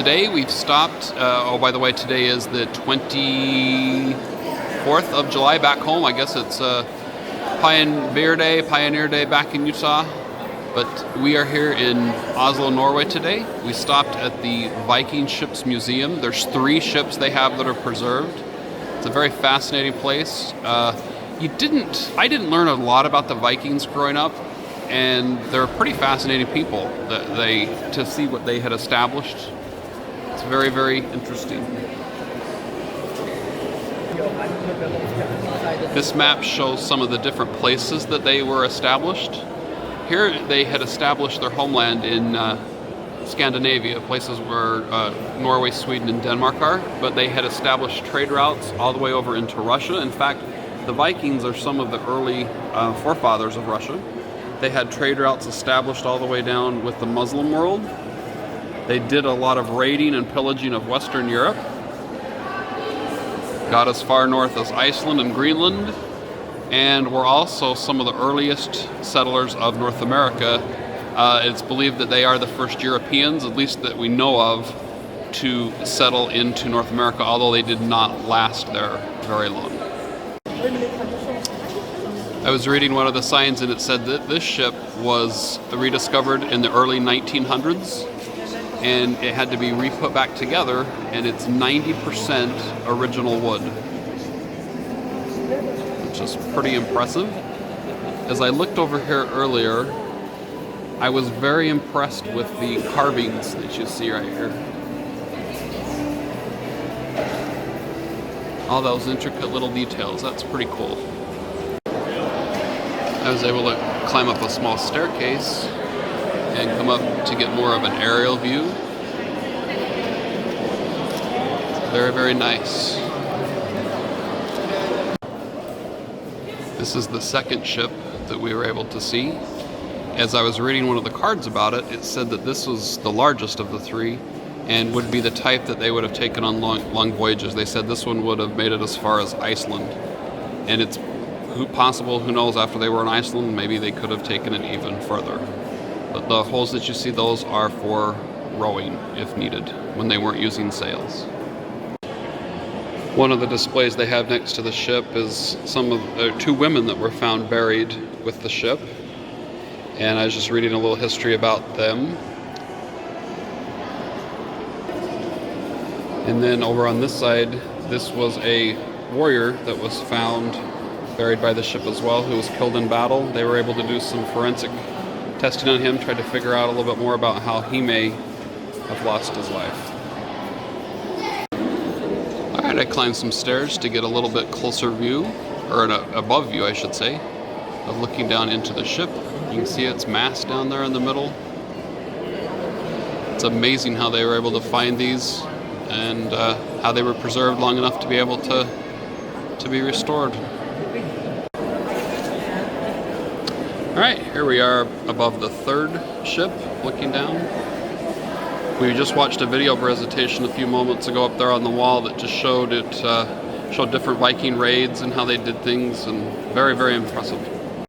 Today we've stopped, oh by the way, today is the 24th of July back home. I guess it's Pioneer Day back in Utah. But we are here in Oslo, Norway today. We stopped at the Viking Ships Museum. There's 3 ships they have that are preserved. It's a very fascinating place. I didn't learn a lot about the Vikings growing up, and they're pretty fascinating people to see what they had established. It's very, very interesting. This map shows some of the different places that they were established. Here they had established their homeland in Scandinavia, places where Norway, Sweden, and Denmark are, but they had established trade routes all the way over into Russia. In fact, the Vikings are some of the early forefathers of Russia. They had trade routes established all the way down with the Muslim world. They did a lot of raiding and pillaging of Western Europe. Got as far north as Iceland and Greenland, and were also some of the earliest settlers of North America. It's believed that they are the first Europeans, at least that we know of, to settle into North America, although they did not last there very long. I was reading one of the signs and it said that this ship was rediscovered in the early 1900s and it had to be re-put back together, and it's 90% original wood, which is pretty impressive. As I looked over here earlier, I was very impressed with the carvings that you see right here. All those intricate little details, that's pretty cool. I was able to climb up a small staircase and come up to get more of an aerial view. Very, very nice. This is the second ship that we were able to see. As I was reading one of the cards about it, it said that this was the largest of the 3 and would be the type that they would have taken on long voyages. They said this one would have made it as far as Iceland. And it's possible, who knows, after they were in Iceland, maybe they could have taken it even further. But the holes that you see, those are for rowing, if needed, when they weren't using sails. One of the displays they have next to the ship is 2 women that were found buried with the ship. And I was just reading a little history about them. And then over on this side, this was a warrior that was found buried by the ship as well, who was killed in battle. They were able to do some forensic testing on him, tried to figure out a little bit more about how he may have lost his life. Alright, I climbed some stairs to get a little bit closer view, or an above view I should say, of looking down into the ship. You can see its mast down there in the middle. It's amazing how they were able to find these and how they were preserved long enough to be able to be restored. Alright, here we are above the 3rd ship, looking down. We just watched a video presentation a few moments ago up there on the wall that just showed different Viking raids and how they did things, and very, very impressive.